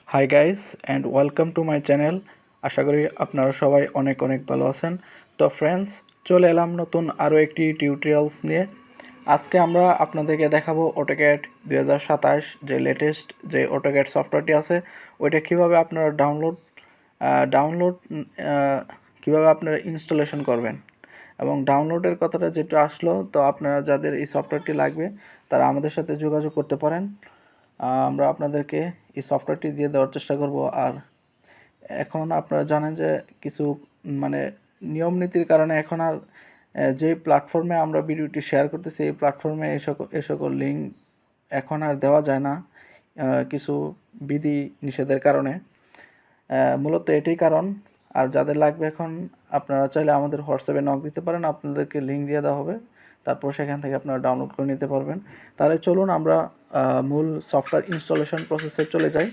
High guys and welcome to my channel. আশা করি আপনারা সবাই অনেক অনেক ভালো আছেন। তো ফ্রেন্ডস, চলে এলাম নতুন আরও একটি টিউটোরিয়ালস নিয়ে। আজকে আমরা আপনাদেরকে দেখাবো অটোক্যাড 2027 যে লেটেস্ট যে অটোক্যাড সফটওয়্যারটি আছে ওইটা কীভাবে আপনারা ডাউনলোড কীভাবে আপনারা ইনস্টলেশন করবেন। এবং ডাউনলোডের কথাটা যেটা আসলো, তো আপনারা যাদের এই সফটওয়্যারটি লাগবে তারা আমাদের সাথে যোগাযোগ করতে পারেন। আমরা আপনাদেরকে এই সফটওয়্যারটি দিয়ে দেওয়ার চেষ্টা করব। আর এখন আপনারা জানেন যে কিছু মানে নিয়ম নীতির কারণে এখন আর যে প্ল্যাটফর্মে আমরা ভিডিওটি শেয়ার করতেছি এই প্ল্যাটফর্মে এই সকল লিঙ্ক এখন আর দেওয়া যায় না, কিছু বিধি নিষেধের কারণে। মূলত এটাই কারণ। আর যাদের লাগবে এখন আপনারা চাইলে আমাদের হোয়াটসঅ্যাপে নক দিতে পারেন, আপনাদেরকে লিঙ্ক দিয়ে দেওয়া হবে, তারপর সেখান থেকে আপনারা ডাউনলোড করে নিতে পারবেন। তাহলে চলুন আমরা মূল সফটওয়্যার ইনস্টলেশন প্রসেসে চলে যাই।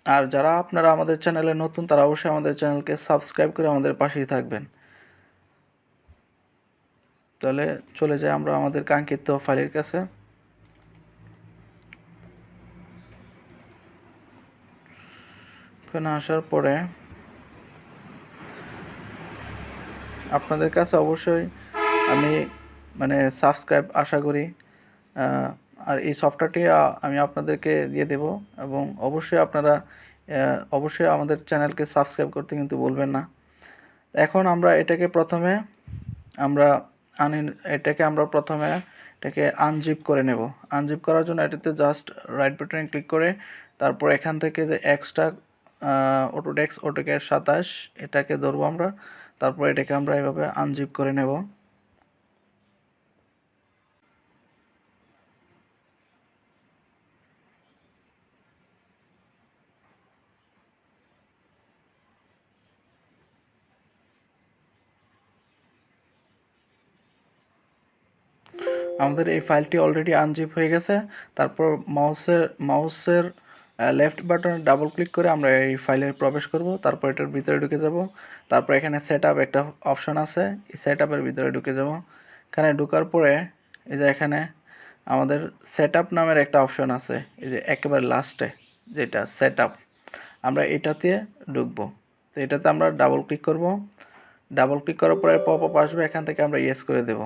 আর যারা আপনারা আমাদের চ্যানেলে নতুন তারা অবশ্যই আমাদের চ্যানেলকে সাবস্ক্রাইব করে আমাদের পাশেই থাকবেন। তাহলে চলে যাই আমরা আমাদের কাঙ্ক্ষিত ফাইলের কাছে। এখানে আসার পরে আপনাদের কাছে অবশ্যই আমি সাবস্ক্রাইব আশা করি। আর এই সফটওয়্যারটি আমি আপনাদেরকে দিয়ে দেব এবং অবশ্যই আমাদের চ্যানেলকে সাবস্ক্রাইব করতে কিন্তু ভুলবেন না। এখন আমরা এটাকে প্রথমে আনজিপ করে নেব। আনজিপ করার জন্য এটাতে জাস্ট রাইট বাটনে ক্লিক করে তারপর এখান থেকে যে এক্সট্রা অটোডেস্ক অটোক্যাড 27 এটাকে ধরবো আমরা, তারপর এটাকে আমরা এভাবে আনজিপ করে নেব। আমাদের এই ফাইলটি অলরেডি আনজিপ হয়ে গেছে। তারপর মাউসের লেফট বাটনে ডাবল ক্লিক করে আমরা এই ফাইলে প্রবেশ করব। তারপর এটার ভিতরে ঢুকে যাব। তারপর এখানে সেট আপ একটা অপশন আছে, এই সেট আপের ভিতরে ঢুকে যাব। এখানে ঢোকার পরে এই যে এখানে আমাদের সেট আপ নামের একটা অপশন আছে, এই যে একেবারে লাস্টে যেটা সেট আপ, আমরা এটাতে ঢুকবো। তো এটাতে আমরা ডাবল ক্লিক করব। ডাবল ক্লিক করার পরে পপ আপ আসবে, এখান থেকে আমরা ইয়েস করে দেব।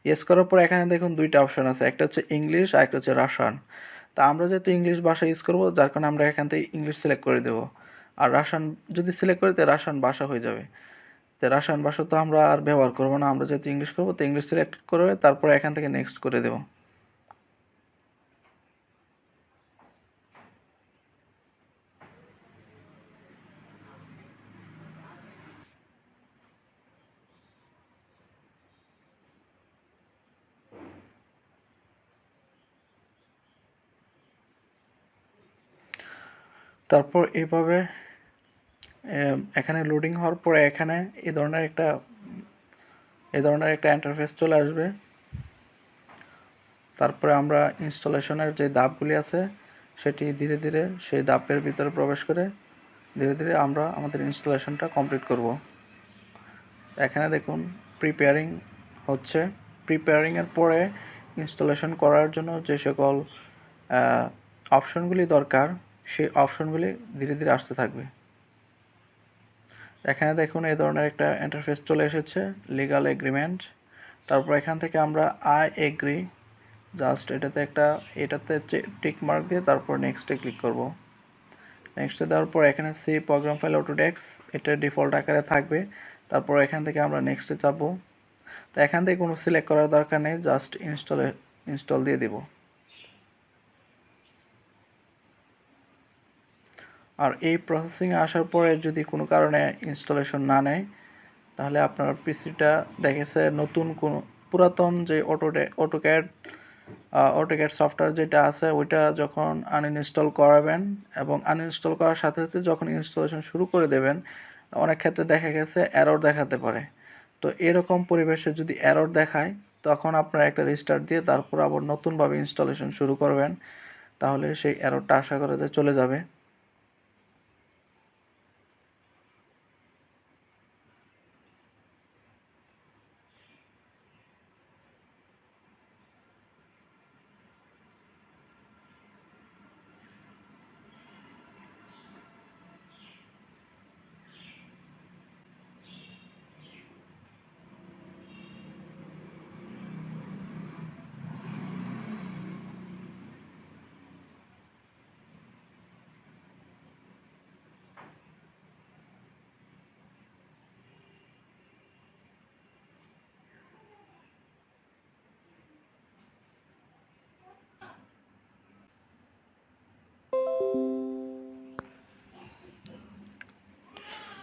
ইয়েস করার পর এখানে দেখুন দুইটা অপশন আছে, একটা হচ্ছে ইংলিশ আর একটা হচ্ছে রাশিয়ান। তা আমরা যেহেতু ইংলিশ ভাষা ইউজ করব যার কারণে আমরা এখান থেকে ইংলিশ সিলেক্ট করে দেব। আর রাশিয়ান যদি সিলেক্ট করি তো রাশিয়ান ভাষা হয়ে যাবে। তো রাশিয়ান ভাষা তো আমরা আর ব্যবহার করব না, আমরা যেহেতু ইংলিশ করব তো ইংলিশ সিলেক্ট করে তারপরে এখান থেকে নেক্সট করে দেব। তারপর এইভাবে এখানে লোডিং হওয়ার পরে এখানে এই ধরনের একটা ইন্টারফেস চলে আসবে। তারপরে আমরা ইনস্টলেশনের যে ধাপগুলি আছে সেটি ধীরে ধীরে সেই ধাপের ভিতরে প্রবেশ করে ধীরে ধীরে আমরা আমাদের ইনস্টলেশনটা কমপ্লিট করব। এখানে দেখুন প্রিপেয়ারিং হচ্ছে। প্রিপেয়ারিংয়ের পরে ইনস্টলেশন করার জন্য যে সকল অপশনগুলি দরকার সেই অপশনগুলি ধীরে ধীরে আসতে থাকবে। এখানে দেখুন এই ধরনের একটা ইন্টারফেস চলে এসেছে, লিগাল এগ্রিমেন্ট। তারপর এখান থেকে আমরা আই এগ্রি জাস্ট এটাতে টিক মার্ক দিয়ে তারপর নেক্সটে ক্লিক করব। নেক্সটে দেওয়ার পর এখানে সি প্রোগ্রাম ফাইল অটোডেস্ক এটা ডিফল্ট আকারে থাকবে। তারপর এখান থেকে আমরা নেক্সটে যাব। তো এখান থেকে কোনো সিলেক্ট করার দরকার নেই, জাস্ট ইনস্টল দিয়ে দিব। আর এই প্রসেসিংয়ে আসার পরে যদি কোনো কারণে ইনস্টলেশন না নেয় তাহলে আপনার পিসিটা দেখেছে নতুন কোনো পুরাতন যে অটোক্যাড সফটওয়্যার যেটা আছে ওইটা যখন আনইনস্টল করাবেন এবং আনইনস্টল করার সাথে সাথে যখন ইনস্টলেশন শুরু করে দেবেন অনেক ক্ষেত্রে দেখা গেছে এরর দেখাতে পারে। তো এরকম পরিবেশে যদি এরর দেখায় তখন আপনারা একটা রিস্টার্ট দিয়ে তারপর আবার নতুনভাবে ইনস্টলেশন শুরু করবেন, তাহলে সেই এররটা আশা করা যায় চলে যাবে।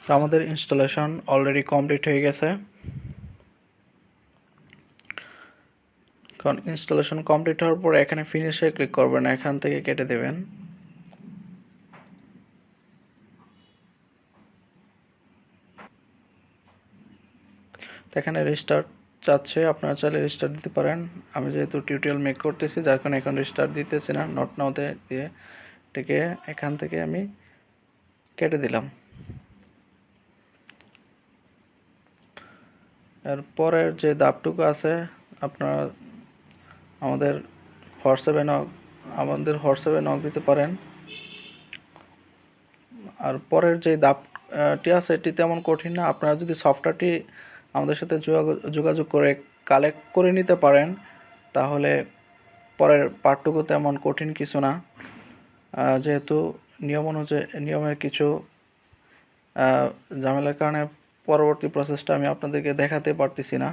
তো আমাদের ইনস্টলেশন অলরেডি কমপ্লিট হয়ে গেছে। কারণ ইনস্টলেশন কমপ্লিট হওয়ার পরে এখানে ফিনিশে ক্লিক করবেন, এখান থেকে কেটে দেবেন। তো এখানে রিস্টার্ট চাচ্ছে, আপনারা চাইলে রিস্টার্ট দিতে পারেন। আমি যেহেতু টিউটোরিয়াল মেক করতেছি যার কারণে এখন রিস্টার্ট দিতেছি না, নট নাওতে দিয়ে এটাকে এখান থেকে আমি কেটে দিলাম। এর পরের যে ধাপটুকু আছে আপনারা আমাদের হোয়াটসঅ্যাপে নক দিতে পারেন। আর পরের যে ধাপটি আছে এটি তেমন কঠিন না, আপনারা যদি সফটওয়্যারটি আমাদের সাথে যোগাযোগ করে কালেক্ট করে নিতে পারেন তাহলে পরের পার্টটুকু তেমন কঠিন কিছু না। যেহেতু নিয়মের কিছু ঝামেলার কারণে পরবর্তী প্রসেসটা আমি আপনাদেরকে দেখাতে পারতেছি না।